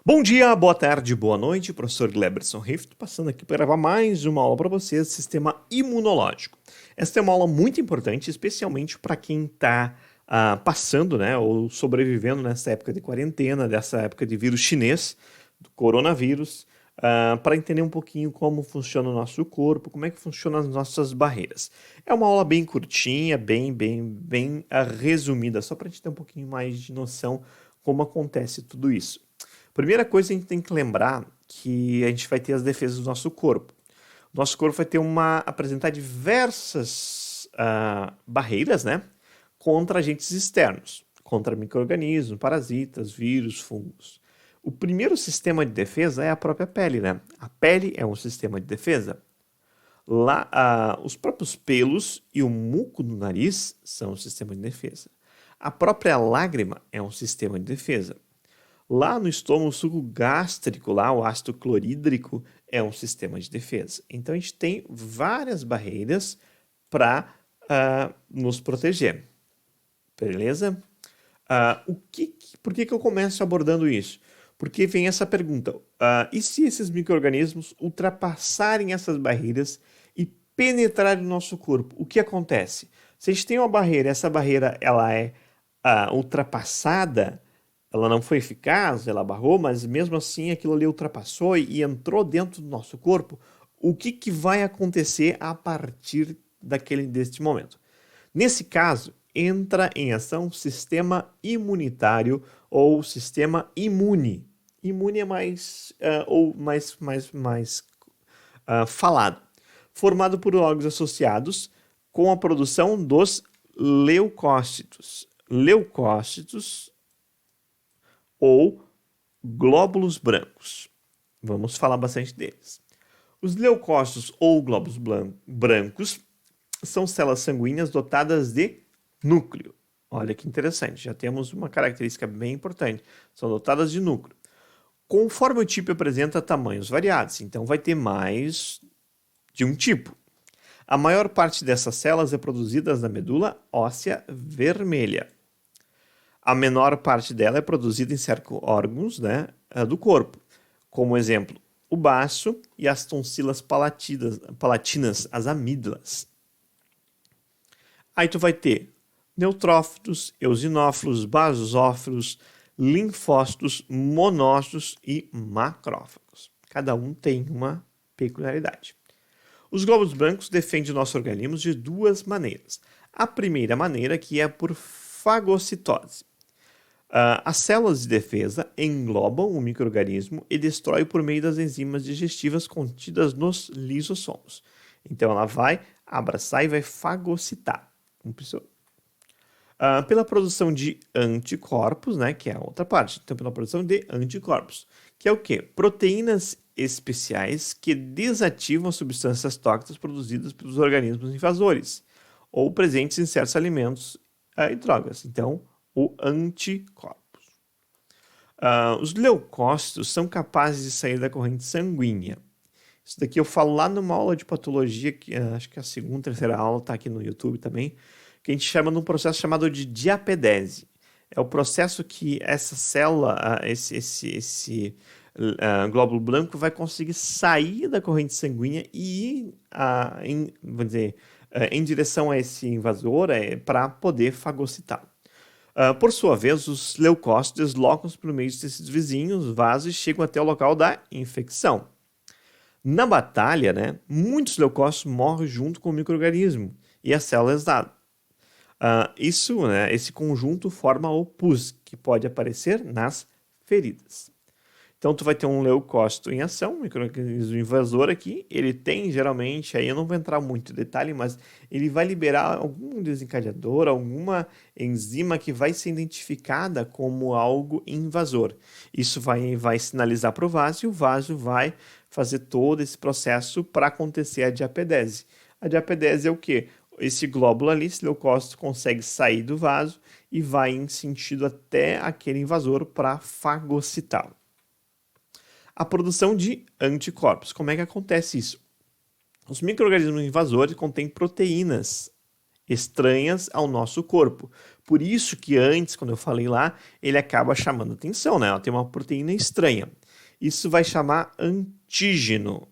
Bom dia, boa tarde, boa noite, professor Gleberson Rift, passando aqui para gravar mais uma aula para vocês, Sistema Imunológico. Esta é uma aula muito importante, especialmente para quem está passando, né, ou sobrevivendo nessa época de quarentena, dessa época de vírus chinês, do coronavírus, para entender um pouquinho como funciona o nosso corpo, como é que funcionam as nossas barreiras. É uma aula bem curtinha, bem resumida, só para a gente ter um pouquinho mais de noção como acontece tudo isso. Primeira coisa, a gente tem que lembrar que a gente vai ter as defesas do nosso corpo. O nosso corpo vai ter apresentar diversas barreiras, né, contra agentes externos, contra micro-organismos, parasitas, vírus, fungos. O primeiro sistema de defesa é a própria pele, né? A pele é um sistema de defesa. Lá, os próprios pelos e o muco do nariz são um sistema de defesa. A própria lágrima é um sistema de defesa. Lá no estômago, o suco gástrico, lá, o ácido clorídrico, é um sistema de defesa. Então, a gente tem várias barreiras para nos proteger. Beleza? Por que eu começo abordando isso? Porque vem essa pergunta. E se esses micro-organismos ultrapassarem essas barreiras e penetrarem no nosso corpo? O que acontece? Se a gente tem uma barreira, essa barreira ela é ultrapassada, ela não foi eficaz, ela barrou, mas mesmo assim aquilo ali ultrapassou e entrou dentro do nosso corpo. O que vai acontecer a partir deste momento? Nesse caso, entra em ação o sistema imunitário ou sistema imune. Imune é mais falado. Formado por órgãos associados com a produção dos leucócitos. Leucócitos ou glóbulos brancos. Vamos falar bastante deles. Os leucócitos ou glóbulos brancos são células sanguíneas dotadas de núcleo. Olha que interessante, já temos uma característica bem importante. São dotadas de núcleo. Conforme o tipo apresenta tamanhos variados, então vai ter mais de um tipo. A maior parte dessas células é produzida na medula óssea vermelha. A menor parte dela é produzida em certos órgãos, né, do corpo, como exemplo, o baço e as tonsilas palatinas, as amígdalas. Aí tu vai ter neutrófilos, eosinófilos, basófilos, linfócitos, monócitos e macrófagos. Cada um tem uma peculiaridade. Os glóbulos brancos defendem o nosso organismo de duas maneiras. A primeira maneira que é por fagocitose. As células de defesa englobam o micro-organismo e destroem por meio das enzimas digestivas contidas nos lisossomos. Então ela vai abraçar e vai fagocitar. Pela produção de anticorpos, né, que é a outra parte. Então, pela produção de anticorpos, que é o quê? Proteínas especiais que desativam substâncias tóxicas produzidas pelos organismos invasores ou presentes em certos alimentos e drogas. Então, o anticorpos. Os leucócitos são capazes de sair da corrente sanguínea. Isso daqui eu falo lá numa aula de patologia, que acho que a segunda, terceira aula está aqui no YouTube também, que a gente chama de um processo chamado de diapedese. É o processo que essa célula, esse glóbulo branco vai conseguir sair da corrente sanguínea e ir em direção a esse invasor para poder fagocitar. Por sua vez, os leucócitos deslocam-se por meio desses vizinhos, vasos, e chegam até o local da infecção. Na batalha, né, muitos leucócitos morrem junto com o micro-organismo e a célula exudada. Esse conjunto forma o pus, que pode aparecer nas feridas. Então, tu vai ter um leucócito em ação, um micro-organismo invasor aqui. Ele tem, geralmente, aí eu não vou entrar muito em detalhe, mas ele vai liberar algum desencadeador, alguma enzima que vai ser identificada como algo invasor. Isso vai sinalizar para o vaso e o vaso vai fazer todo esse processo para acontecer a diapedese. A diapedese é o quê? Esse glóbulo ali, esse leucócito, consegue sair do vaso e vai em sentido até aquele invasor para fagocitá-lo. A produção de anticorpos. Como é que acontece isso? Os micro-organismos invasores contêm proteínas estranhas ao nosso corpo. Por isso que antes, quando eu falei lá, ele acaba chamando atenção, né? Ela tem uma proteína estranha. Isso vai chamar antígeno.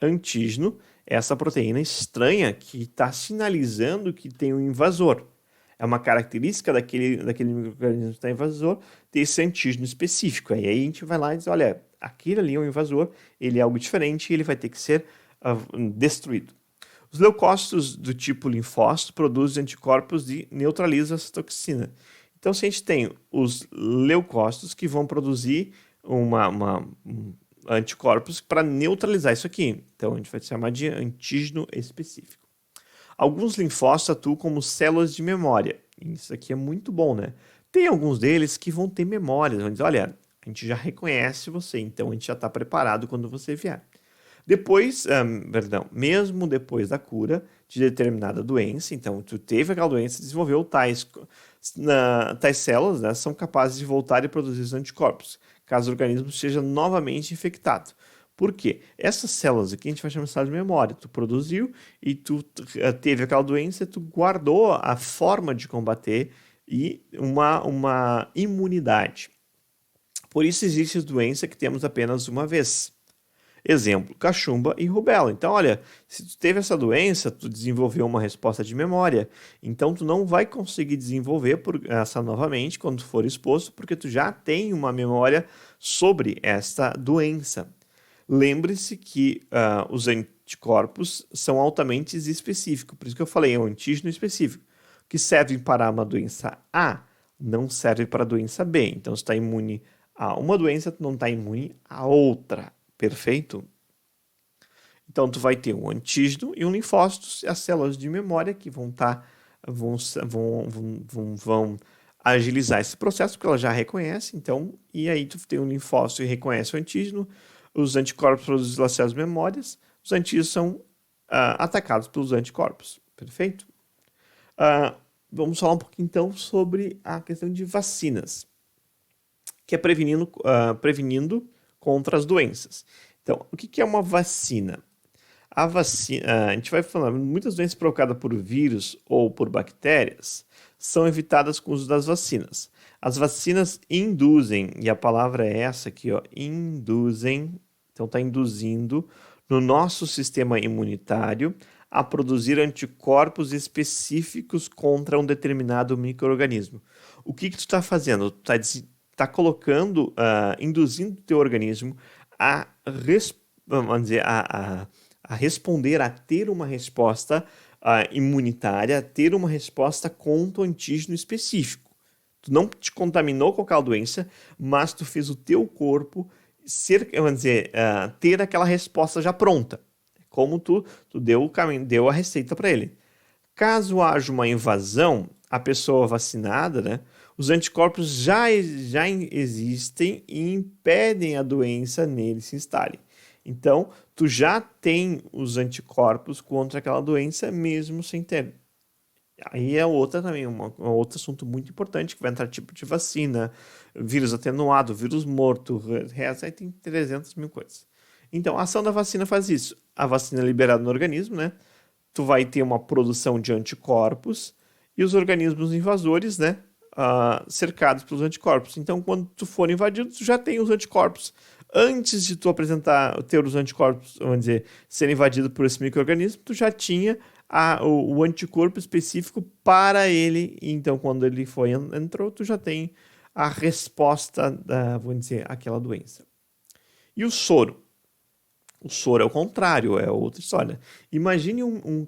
Antígeno é essa proteína estranha que está sinalizando que tem um invasor. É uma característica daquele microorganismo que está invasor ter esse antígeno específico. E aí a gente vai lá e diz, olha, aquele ali é um invasor, ele é algo diferente e ele vai ter que ser destruído. Os leucócitos do tipo linfócito produzem anticorpos e neutralizam essa toxina. Então, se a gente tem os leucócitos que vão produzir anticorpos para neutralizar isso aqui. Então, a gente vai chamar de antígeno específico. Alguns linfócitos atuam como células de memória. Isso aqui é muito bom, né? Tem alguns deles que vão ter memórias. Vão dizer, olha, a gente já reconhece você, então a gente já está preparado quando você vier. Depois, mesmo depois da cura de determinada doença, então tu teve aquela doença, desenvolveu tais células, né, são capazes de voltar e produzir os anticorpos, caso o organismo seja novamente infectado. Por quê? Essas células aqui a gente vai chamar de memória. Tu produziu e tu teve aquela doença, tu guardou a forma de combater e uma imunidade. Por isso existe doença que temos apenas uma vez. Exemplo, cachumba e rubéola. Então, olha, se tu teve essa doença, tu desenvolveu uma resposta de memória, então tu não vai conseguir desenvolver essa novamente quando tu for exposto, porque tu já tem uma memória sobre esta doença. Lembre-se que os anticorpos são altamente específicos, por isso que eu falei, é um antígeno específico, que serve para uma doença A, não serve para a doença B. Então, se está imune a uma doença, tu não está imune a outra. Perfeito? Então, tu vai ter um antígeno e um linfócito, as células de memória que vão agilizar esse processo, porque ela já reconhece, então, e aí tu tem um linfócito e reconhece o antígeno, os anticorpos produzem as células de memórias, os antígenos são atacados pelos anticorpos. Perfeito? Vamos falar um pouquinho, então, sobre a questão de vacinas, que é prevenindo contra as doenças. Então, o que é uma vacina? A vacina, a gente vai falar, muitas doenças provocadas por vírus ou por bactérias são evitadas com o uso das vacinas. As vacinas induzem, e a palavra é essa aqui, ó, induzem, então está induzindo no nosso sistema imunitário a produzir anticorpos específicos contra um determinado micro-organismo. O que tu está fazendo? Tu está colocando, induzindo o teu organismo a responder, a ter uma resposta imunitária, a ter uma resposta contra o antígeno específico. Tu não te contaminou com aquela doença, mas tu fez o teu corpo ter aquela resposta já pronta. Como tu deu o caminho, deu a receita para ele. Caso haja uma invasão, a pessoa vacinada, né, os anticorpos já existem e impedem a doença nele se instale. Então, tu já tem os anticorpos contra aquela doença mesmo sem ter. Aí é outra também, um outro assunto muito importante, que vai entrar tipo de vacina, vírus atenuado, vírus morto, aí tem 300 mil coisas. Então, a ação da vacina faz isso. A vacina é liberada no organismo, né? Tu vai ter uma produção de anticorpos e os organismos invasores, né? Cercados pelos anticorpos. Então, quando tu for invadido, tu já tem os anticorpos. Antes de tu ter os anticorpos, vamos dizer, ser invadido por esse micro-organismo, tu já tinha o anticorpo específico para ele. Então, quando ele entrou, tu já tem a resposta vamos dizer, àquela doença. E o soro? O soro é o contrário, é outra história. Imagine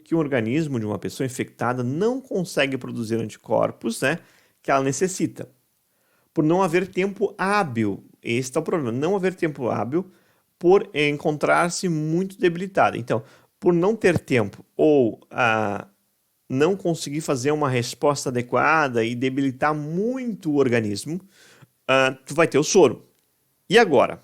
que um organismo de uma pessoa infectada não consegue produzir anticorpos, né, que ela necessita. Por não haver tempo hábil. Esse é o problema. Não haver tempo hábil por encontrar-se muito debilitada. Então, por não ter tempo ou não conseguir fazer uma resposta adequada e debilitar muito o organismo, tu vai ter o soro. E agora?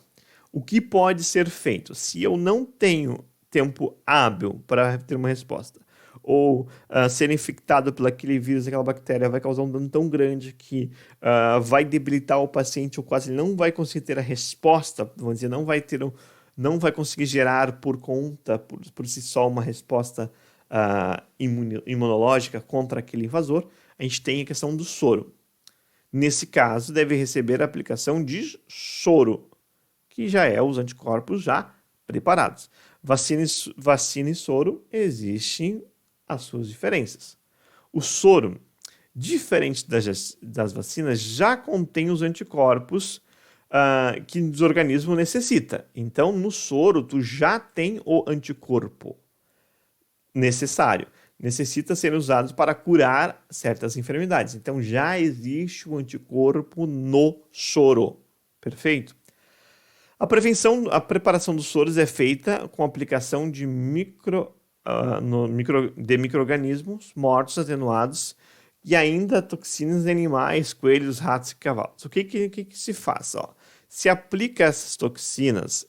O que pode ser feito? Se eu não tenho tempo hábil para ter uma resposta, ou ser infectado por aquele vírus, aquela bactéria, vai causar um dano tão grande que vai debilitar o paciente, ou quase não vai conseguir ter a resposta, vamos dizer, não vai conseguir gerar por conta, por si só, uma resposta imunológica contra aquele invasor, a gente tem a questão do soro. Nesse caso, deve receber a aplicação de soro, que já é os anticorpos já preparados. Vacina e soro existem as suas diferenças. O soro, diferente das vacinas, já contém os anticorpos que o organismo necessita. Então, no soro, tu já tem o anticorpo necessário. Necessita ser usado para curar certas enfermidades. Então, já existe o anticorpo no soro. Perfeito? A preparação dos soros é feita com aplicação de micro-organismos mortos, atenuados, e ainda toxinas em animais, coelhos, ratos e cavalos. O que se faz? Se aplica essas toxinas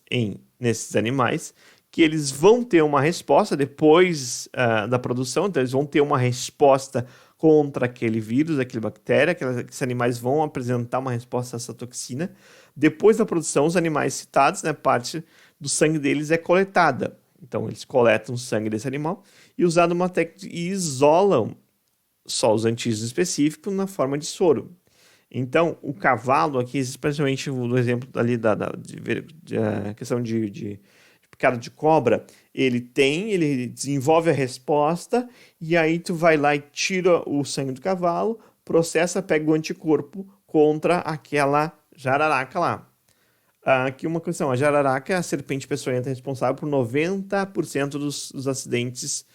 nesses animais, que eles vão ter uma resposta depois da produção, então eles vão ter uma resposta contra aquele vírus, aquela bactéria, aqueles animais vão apresentar uma resposta a essa toxina. Depois da produção, os animais citados, né, parte do sangue deles é coletada. Então, eles coletam o sangue desse animal e usando uma técnica e isolam só os antígenos específicos na forma de soro. Então, o cavalo aqui, especialmente no exemplo ali da questão de picada de cobra, ele desenvolve a resposta e aí tu vai lá e tira o sangue do cavalo, processa, pega o anticorpo contra aquela jararaca lá. Aqui uma questão, a jararaca é a serpente peçonhenta responsável por 90% dos acidentes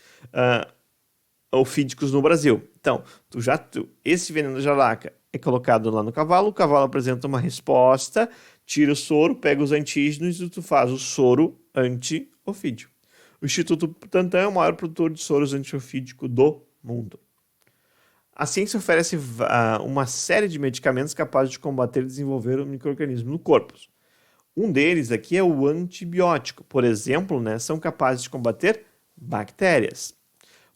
ofídicos no Brasil. Então, esse veneno da jararaca é colocado lá no cavalo, o cavalo apresenta uma resposta, tira o soro, pega os antígenos e tu faz o soro anti-ofídio. O Instituto Butantan é o maior produtor de soros anti-ofídico do mundo. A ciência oferece uma série de medicamentos capazes de combater e desenvolver o micro-organismo no corpo. Um deles aqui é o antibiótico. Por exemplo, né, são capazes de combater bactérias.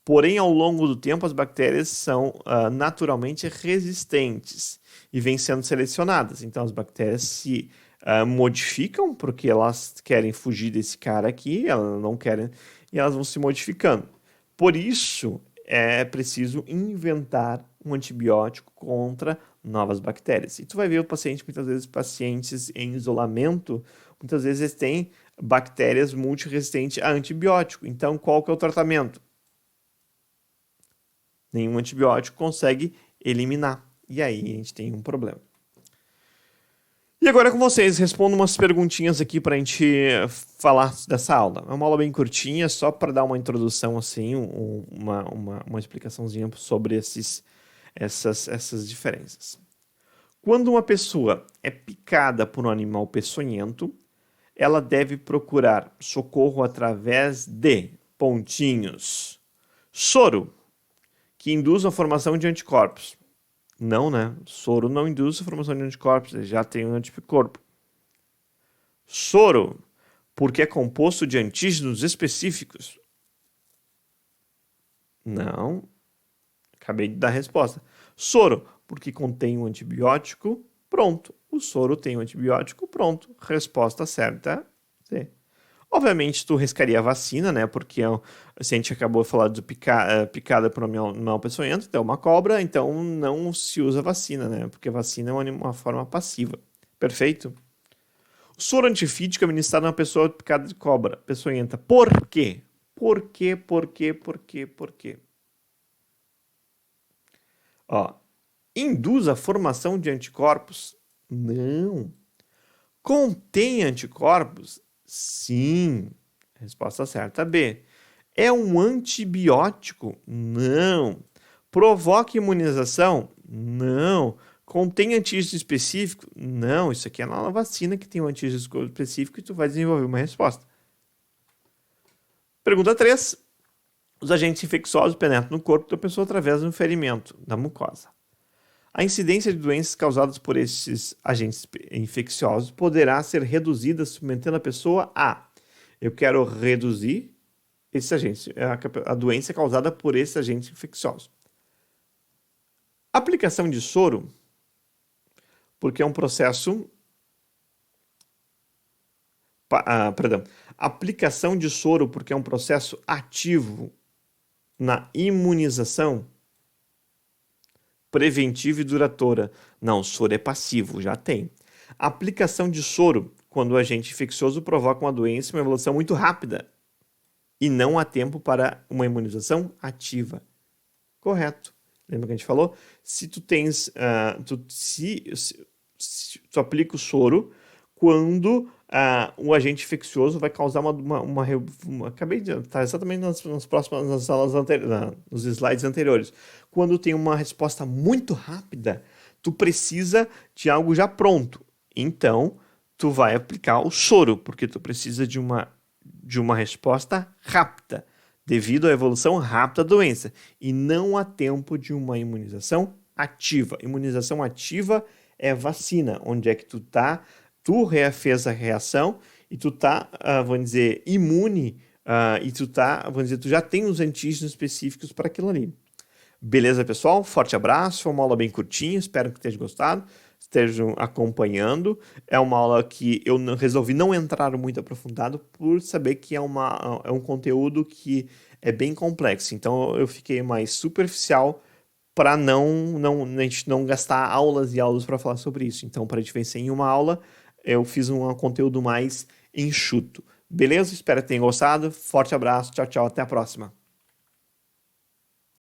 Porém, ao longo do tempo, as bactérias são naturalmente resistentes e vêm sendo selecionadas. Então, as bactérias se modificam porque elas querem fugir desse cara aqui, elas não querem, e elas vão se modificando. Por isso, é preciso inventar um antibiótico contra novas bactérias. E tu vai ver o paciente, muitas vezes, pacientes em isolamento, muitas vezes eles têm bactérias multiresistentes a antibiótico. Então, qual que é o tratamento? Nenhum antibiótico consegue eliminar. E aí a gente tem um problema. E agora com vocês, respondo umas perguntinhas aqui para a gente falar dessa aula. É uma aula bem curtinha, só para dar uma introdução, assim, uma explicaçãozinha sobre essas diferenças. Quando uma pessoa é picada por um animal peçonhento, ela deve procurar socorro através de pontinhos. Soro, que induz a formação de anticorpos. Não, né? Soro não induz a formação de anticorpos, ele já tem um anticorpo. Soro, porque é composto de antígenos específicos. Não. Acabei de dar a resposta. Soro, porque contém um antibiótico. Pronto. O soro tem um antibiótico. Pronto. Resposta certa. C. Obviamente, tu riscaria a vacina, né? Porque se a gente acabou de falar de picada por um animal peçonhento, então é uma cobra, então não se usa vacina, né? Porque a vacina é uma forma passiva. Perfeito? O soro antifídico é administrado a uma pessoa picada de cobra peçonhenta. Por quê? Por quê? Induz a formação de anticorpos? Não. Contém anticorpos? Sim. Resposta certa B. É um antibiótico? Não. Provoca imunização? Não. Contém antígeno específico? Não. Isso aqui é na vacina que tem um antígeno específico e tu vai desenvolver uma resposta. Pergunta 3. Os agentes infecciosos penetram no corpo da pessoa através do ferimento da mucosa. A incidência de doenças causadas por esses agentes infecciosos poderá ser reduzida submetendo a pessoa a... Eu quero reduzir esses agentes, a doença causada por esses agentes infecciosos. Aplicação de soro, porque é um processo... Aplicação de soro, porque é um processo ativo na imunização preventiva e duradoura. Não, soro é passivo, já tem. Aplicação de soro, quando o agente infeccioso provoca uma doença, uma evolução muito rápida e não há tempo para uma imunização ativa. Correto. Lembra que a gente falou? Se tu tens, se tu aplica o soro quando o agente infeccioso vai causar acabei de estar exatamente nas aulas nos slides anteriores. Quando tem uma resposta muito rápida, tu precisa de algo já pronto. Então, tu vai aplicar o soro, porque tu precisa de uma resposta rápida, devido à evolução rápida da doença. E não há tempo de uma imunização ativa. Imunização ativa é vacina, onde é que tu tá, tu fez a reação e tu tá, vamos dizer, imune, e tu tá, vamos dizer, tu já tem os antígenos específicos para aquilo ali. Beleza, pessoal? Forte abraço, foi uma aula bem curtinha, espero que tenham gostado, estejam acompanhando. É uma aula que eu resolvi não entrar muito aprofundado por saber que é um conteúdo que é bem complexo, então eu fiquei mais superficial para a gente não gastar aulas e aulas para falar sobre isso. Então, para a gente vencer em uma aula, eu fiz um conteúdo mais enxuto. Beleza? Espero que tenham gostado. Forte abraço, tchau, tchau, até a próxima.